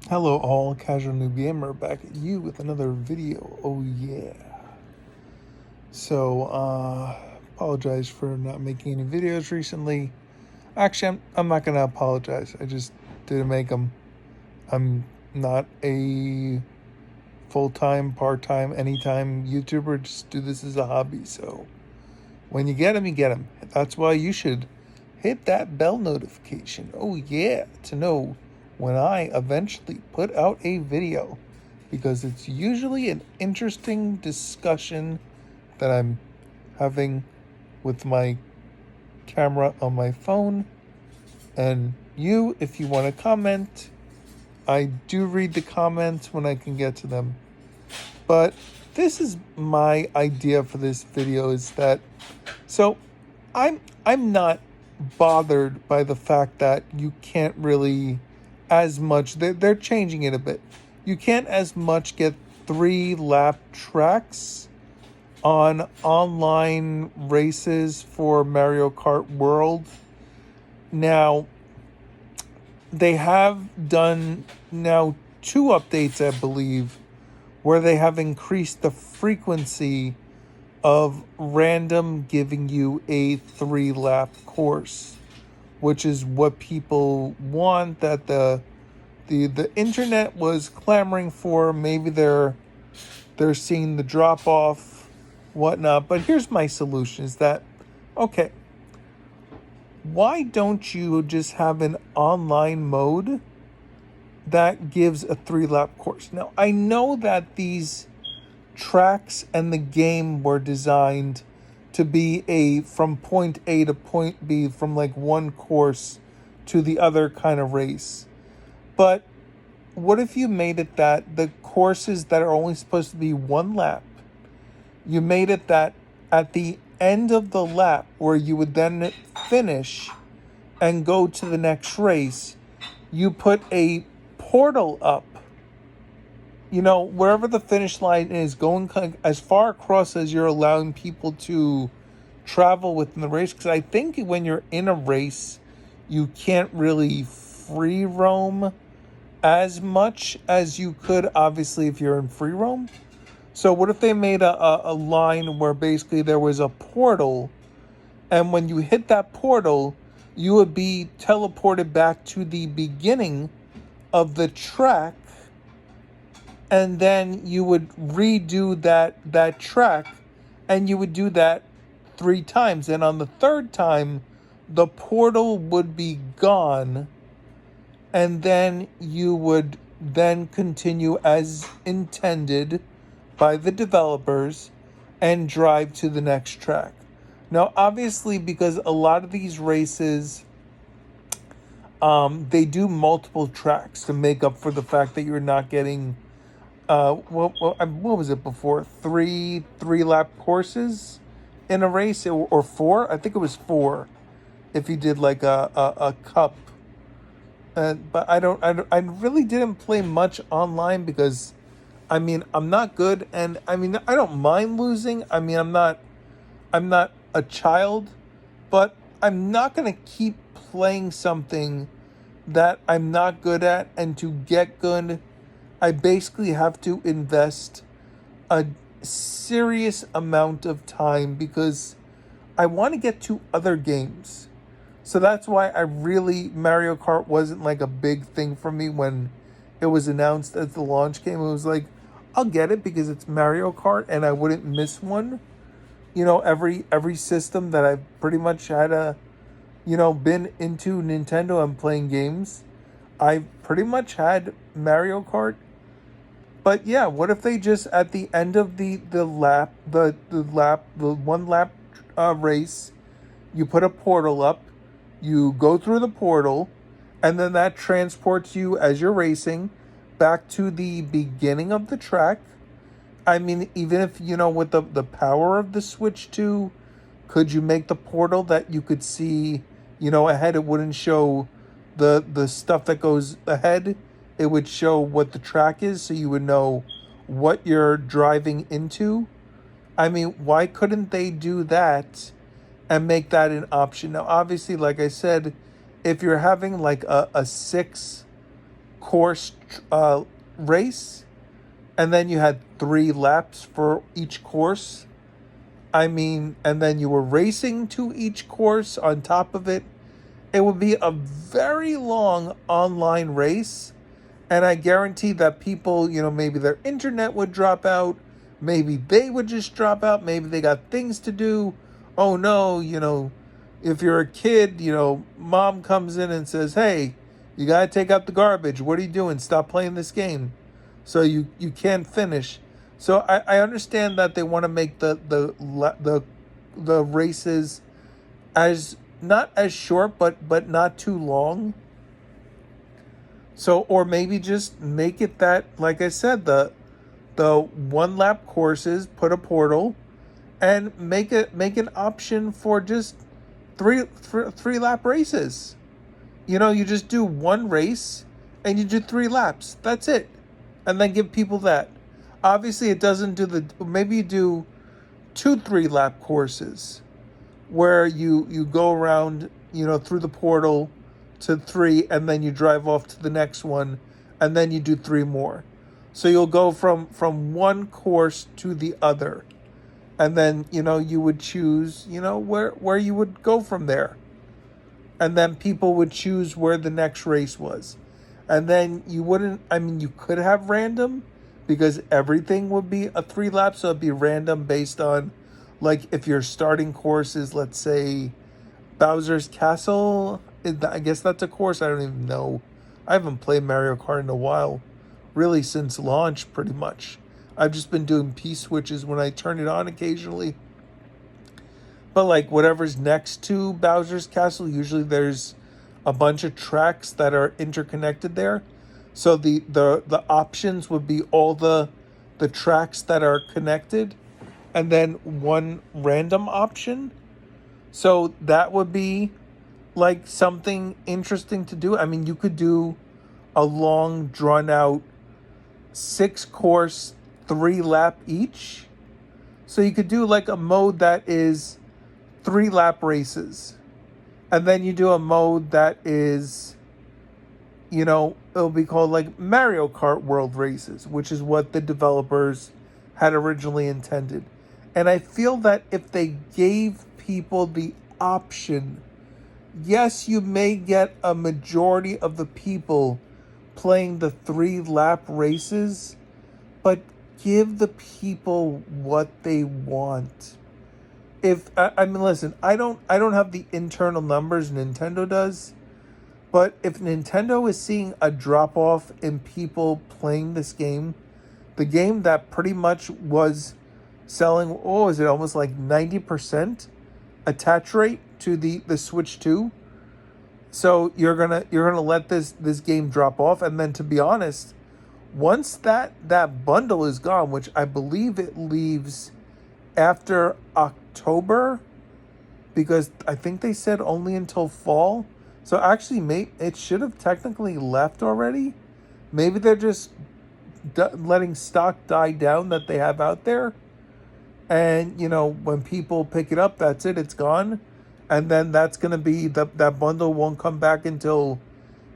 Hello all, Casual New Gamer back at you with another video. Oh yeah. Apologize for not making any videos recently. Actually, I'm not gonna apologize. I just didn't make them. I'm not a full-time, part-time, anytime YouTuber. Just do this as a hobby. So when you get them, you get them. That's why you should hit that bell notification. Oh yeah, to know when I eventually put out a video, because it's usually an interesting discussion that I'm having with my camera on my phone. And you, if you want to comment, I do read the comments when I can get to them. But this is my idea for this video is that I'm not bothered by the fact that you can't really as much, they're changing it a bit. You can't as much get 3-lap tracks on online races for Mario Kart World. Now, they have done now 2 updates, I believe, where they have increased the frequency of random giving you a 3-lap course, which is what people want, that the internet was clamoring for. Maybe they're seeing the drop off, whatnot. But here's my solution: is that okay? Why don't you just have an online mode that gives a 3-lap course? Now, I know that these tracks and the game were designed to be from point A to point B, from like one course to the other kind of race. But what if you made it that the courses that are only supposed to be 1 lap, you made it that at the end of the lap, where you would then finish and go to the next race, you put a portal up, wherever the finish line is, going as far across as you're allowing people to travel within the race. Because I think when you're in a race, you can't really free roam as much as you could, obviously, if you're in free roam. So what if they made a line where basically there was a portal, and when you hit that portal, you would be teleported back to the beginning of the track, and then you would redo that track, and you would do that 3 times. And on the 3rd time, the portal would be gone, and then you would then continue as intended by the developers and drive to the next track. Now, obviously, because a lot of these races, they do multiple tracks to make up for the fact that you're not getting, what was it before? 3-lap courses in a race, or 4? I think it was 4 if you did like a cup. But I really didn't play much online because, I'm not good, and I don't mind losing. I'm not a child, but I'm not gonna keep playing something that I'm not good at. And to get good, I basically have to invest a serious amount of time, because I want to get to other games. So that's why Mario Kart wasn't like a big thing for me when it was announced as the launch game. It was like, I'll get it because it's Mario Kart and I wouldn't miss one. Every system that I've pretty much had been into Nintendo and playing games, I've pretty much had Mario Kart. But yeah, what if they just, at the end of the 1-lap race, you put a portal up, you go through the portal, and then that transports you, as you're racing, back to the beginning of the track. Even if, with the power of the Switch 2, could you make the portal that you could see, ahead? It wouldn't show the stuff that goes ahead. It would show what the track is, so you would know what you're driving into. Why couldn't they do that and make that an option? Now, obviously, like I said, if you're having like a 6 course race, and then you had 3 laps for each course. I mean, and then you were racing to each course on top of it. It would be a very long online race. And I guarantee that people, maybe their internet would drop out. Maybe they would just drop out. Maybe they got things to do. Oh no, if you're a kid, mom comes in and says, hey, you got to take out the garbage. What are you doing? Stop playing this game. So you can't finish. So I understand that they want to make the races as not as short, but not too long. So, or maybe just make it that, like I said, the 1 lap courses, put a portal, and make an option for just three lap races. You just do 1 race and you do 3 laps. That's it. And then give people that. Obviously, it doesn't do maybe you do 2 3 lap courses where you go around, through the portal to 3, and then you drive off to the next one, and then you do 3 more. So you'll go from one course to the other. And then, you would choose, where you would go from there. And then people would choose where the next race was. And then you could have random, because everything would be a 3 laps, so it'd be random based on, like, if your starting course is, let's say, Bowser's Castle. I guess that's a course. I don't even know. I haven't played Mario Kart in a while, really since launch, pretty much. I've just been doing P-switches when I turn it on occasionally. But, like, whatever's next to Bowser's Castle, usually there's a bunch of tracks that are interconnected there. So the options would be all the tracks that are connected, and then 1 random option. So that would be like something interesting to do. I mean, you could do a long, drawn out 6 course, 3 lap each. So you could do like a mode that is 3 lap races. And then you do a mode that is, it'll be called like Mario Kart World Races, which is what the developers had originally intended. And I feel that if they gave people the option, yes, you may get a majority of the people playing the 3 lap races, but give the people what they want. Listen, I don't have the internal numbers Nintendo does, but if Nintendo is seeing a drop off in people playing this game, the game that pretty much was selling, is it almost like 90% attach rate to the Switch 2? So you're gonna let this game drop off, and then, to be honest, once that bundle is gone, which I believe it leaves after October, because I think they said only until fall. So actually, it should have technically left already. Maybe they're just letting stock die down that they have out there. And, when people pick it up, that's it. It's gone. And then that's going to be, that bundle won't come back until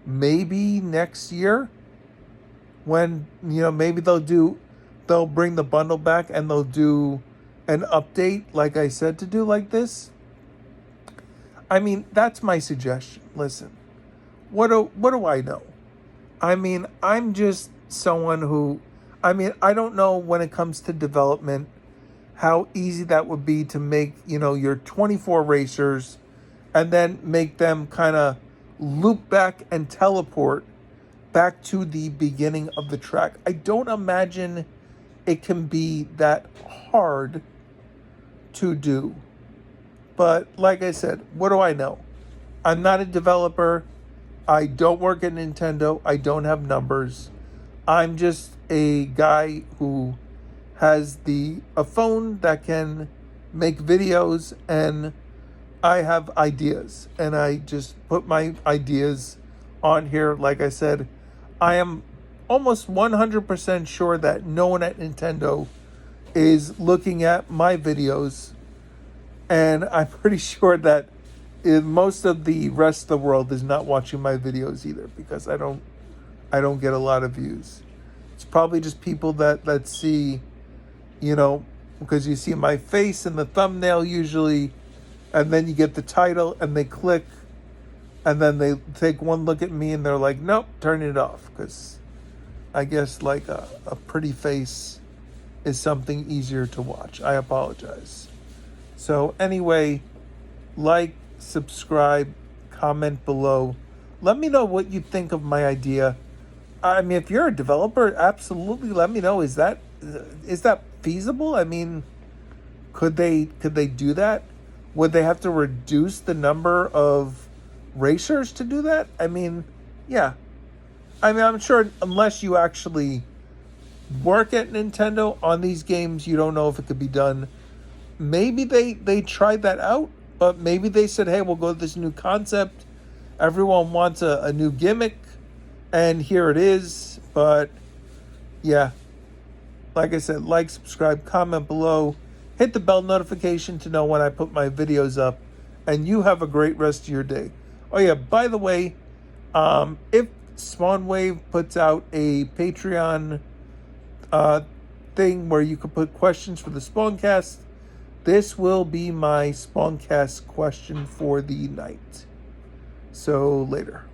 maybe next year. When, maybe they'll bring the bundle back and they'll do an update, like I said, to do like this. I mean, that's my suggestion. Listen, what do I know? I mean, I'm just someone who, I don't know when it comes to development how easy that would be to make, your 24 racers and then make them kind of loop back and teleport back to the beginning of the track. I don't imagine it can be that hard to do. But like I said, what do I know? I'm not a developer. I don't work at Nintendo. I don't have numbers. I'm just a guy who has a phone that can make videos, and I have ideas, and I just put my ideas on here. Like I said, I am almost 100% sure that no one at Nintendo is looking at my videos, and I'm pretty sure that most of the rest of the world is not watching my videos either, because I I don't get a lot of views. It's probably just people that see, because you see my face in the thumbnail usually, and then you get the title and they click, and then they take one look at me and they're like, nope, turn it off, because I guess like a pretty face is something easier to watch. I apologize. So anyway, like, subscribe, comment below. Let me know what you think of my idea. I mean, if you're a developer, absolutely let me know. Is that feasible? I mean, could they do that? Would they have to reduce the number of racers to do that? I mean, yeah. I mean, I'm sure unless you actually work at Nintendo on these games, you don't know if it could be done. Maybe they tried that out, but maybe they said, hey, we'll go to this new concept. Everyone wants a new gimmick, and here it is. But yeah, like I said, like, subscribe, comment below, hit the bell notification to know when I put my videos up, and you have a great rest of your day. Oh yeah, by the way, if Spawnwave puts out a Patreon thing where you can put questions for the Spawncast, this will be my Spawncast question for the night. So later.